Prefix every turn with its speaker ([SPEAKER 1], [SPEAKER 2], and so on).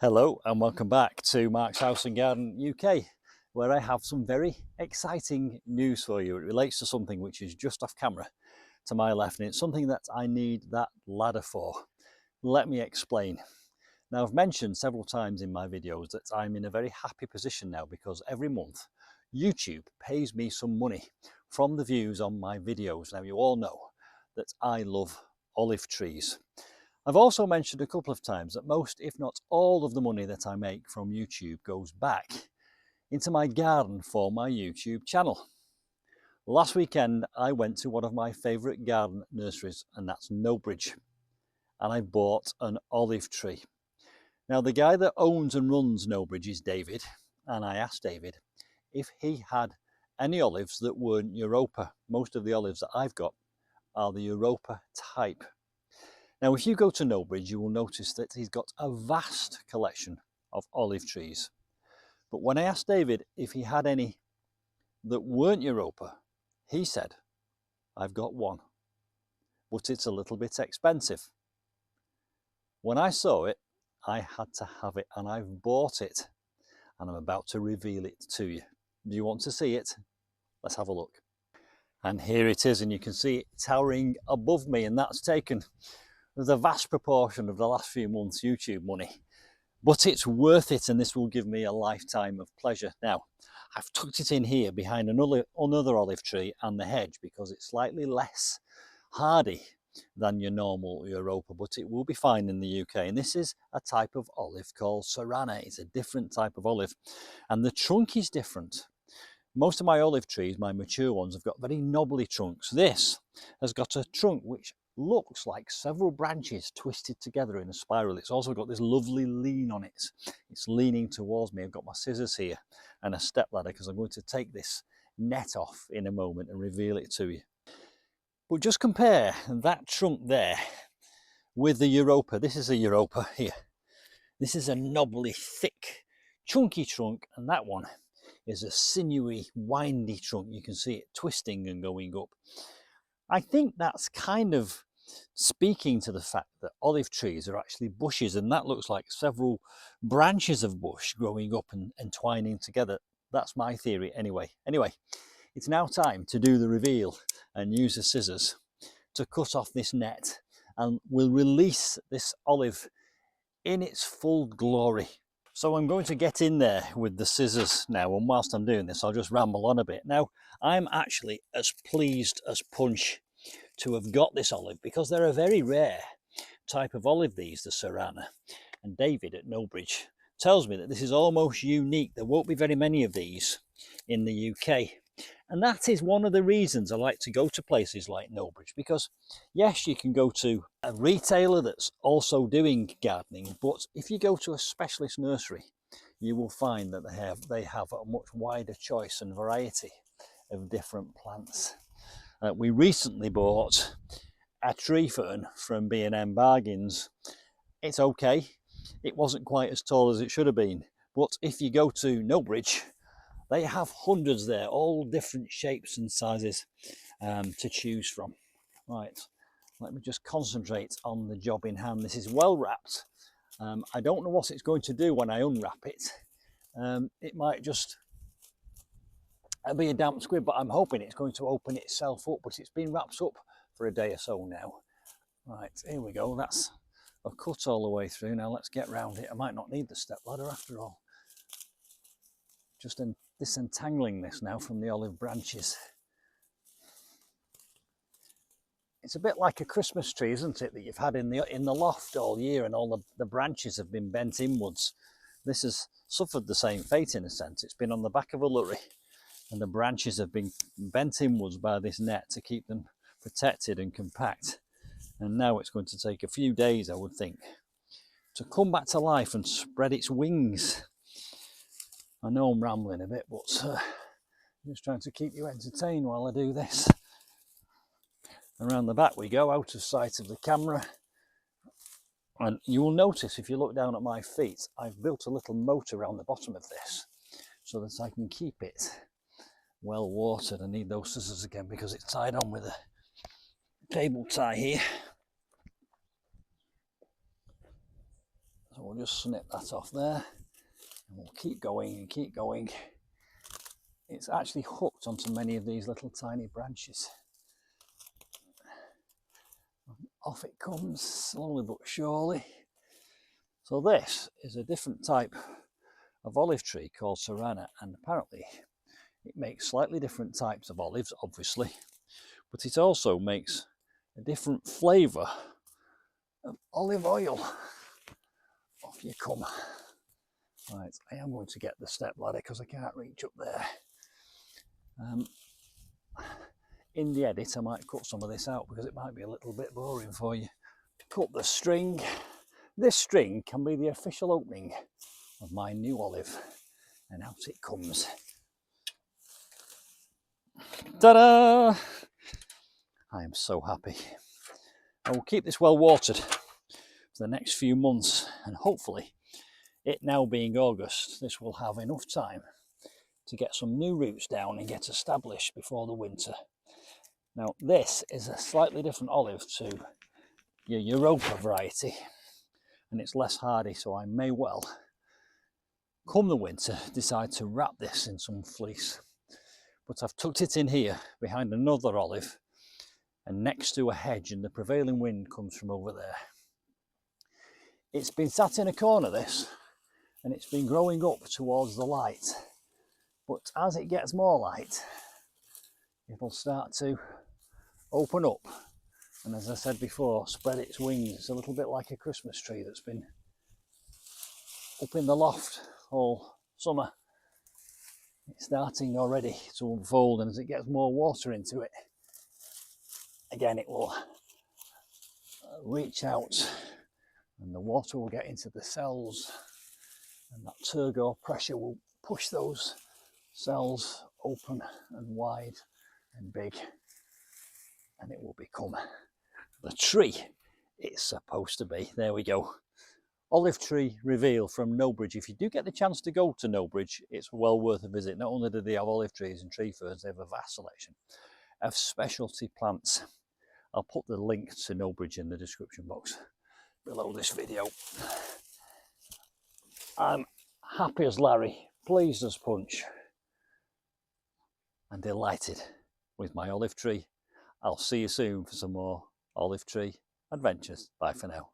[SPEAKER 1] Hello and welcome back to Mark's House and Garden UK, where I have some very exciting news for you. It relates to something which is just off camera to my left, and it's something that I need that ladder for. Let me explain. Now, I've mentioned several times in my videos that I'm in a very happy position now because every month YouTube pays me some money from the views on my videos. Now, you all know that I love olive trees. I've also mentioned a couple of times that most, if not all, of the money that I make from YouTube goes back into my garden for my YouTube channel. Last weekend I went to one of my favourite garden nurseries, and that's Nobridge, and I bought an olive tree. Now, the guy that owns and runs Nobridge is David, and I asked David if he had any olives that weren't Europa. Most of the olives that I've got are the Europa type. Now, if you go to Nobridge, you will notice that he's got a vast collection of olive trees. But when I asked David if he had any that weren't Europa, he said, I've got one, but it's a little bit expensive. When I saw it, I had to have it, and I've bought it, and I'm about to reveal it to you. Do you want to see it? Let's have a look. And here it is, and you can see it towering above me, and that's taken the vast proportion of the last few months' YouTube money, but it's worth it, and this will give me a lifetime of pleasure. Now, I've tucked it in here behind another olive tree and the hedge because it's slightly less hardy than your normal Europa, but it will be fine in the UK. And this is a type of olive called Serrana. It's a different type of olive, and the trunk is different. Most of my olive trees, my mature ones, have got very knobbly trunks. This has got a trunk which looks like several branches twisted together in a spiral. It's also got this lovely lean on it. It's leaning towards me. I've got my scissors here and a step ladder because I'm going to take this net off in a moment and reveal it to you. But just compare that trunk there with the Europa. This is a Europa here. This is a knobbly, thick, chunky trunk, and that one is a sinewy, windy trunk. You can see it twisting and going up. I think that's kind of speaking to the fact that olive trees are actually bushes, and that looks like several branches of bush growing up and entwining together. That's my theory anyway. Anyway, it's now time to do the reveal and use the scissors to cut off this net, and we'll release this olive in its full glory. So I'm going to get in there with the scissors now, and whilst I'm doing this, I'll just ramble on a bit. Now, I'm actually as pleased as punch to have got this olive because they're a very rare type of olive, these, the Serrana. And David at Nobridge tells me that this is almost unique. There won't be very many of these in the UK. And that is one of the reasons I like to go to places like Nobridge, because yes, you can go to a retailer that's also doing gardening, but if you go to a specialist nursery, you will find that they have a much wider choice and variety of different plants. We recently bought a tree fern from B&M Bargains. It's okay. It wasn't quite as tall as it should have been, but if you go to Nobridge, they have hundreds there, all different shapes and sizes to choose from. Right, let me just concentrate on the job in hand. This is well wrapped. I don't know what it's going to do when I unwrap it. It might just be a damp squib, but I'm hoping it's going to open itself up, but it's been wrapped up for a day or so now. Right, here we go. That's a cut all the way through. Now let's get round it. I might not need the step ladder after all. Just disentangling this now from the olive branches. It's a bit like a Christmas tree, isn't it, that you've had in the loft all year, and all the branches have been bent inwards. This has suffered the same fate in a sense. It's been on the back of a lorry, and the branches have been bent inwards by this net to keep them protected and compact. And now it's going to take a few days, I would think, to come back to life and spread its wings. I know I'm rambling a bit, but I'm just trying to keep you entertained while I do this. Around the back we go, out of sight of the camera. And you will notice, if you look down at my feet, I've built a little moat around the bottom of this so that I can keep it well watered. I need those scissors again because it's tied on with a cable tie here. So we'll just snip that off there, and we'll keep going and keep going. It's actually hooked onto many of these little tiny branches. Off it comes, slowly but surely. So this is a different type of olive tree called Serrana, and apparently it makes slightly different types of olives, obviously, but it also makes a different flavour of olive oil. Off you come. Right, I am going to get the step ladder because I can't reach up there. In the edit I might cut some of this out because it might be a little bit boring for you. Cut the string. This string can be the official opening of my new olive, and out it comes. Ta-da! I am so happy. I will keep this well watered for the next few months, and hopefully, it now being August, this will have enough time to get some new roots down and get established before the winter. Now this is a slightly different olive to your Europa variety, and it's less hardy, so I may well, come the winter, decide to wrap this in some fleece. But I've tucked it in here behind another olive and next to a hedge, and the prevailing wind comes from over there. It's been sat in a corner, this, and it's been growing up towards the light. But as it gets more light, it'll start to open up, and as I said before, spread its wings. It's a little bit like a Christmas tree that's been up in the loft all summer. It's starting already to unfold, and as it gets more water into it, again it will reach out and the water will get into the cells, and that turgor pressure will push those cells open and wide and big, and it will become the tree it's supposed to be. There we go. Olive tree reveal from Nobridge. If you do get the chance to go to Nobridge, it's well worth a visit. Not only do they have olive trees and tree ferns, they have a vast selection of specialty plants. I'll put the link to Nobridge in the description box below this video. I'm happy as Larry, pleased as Punch, and delighted with my olive tree. I'll see you soon for some more olive tree adventures. Bye for now.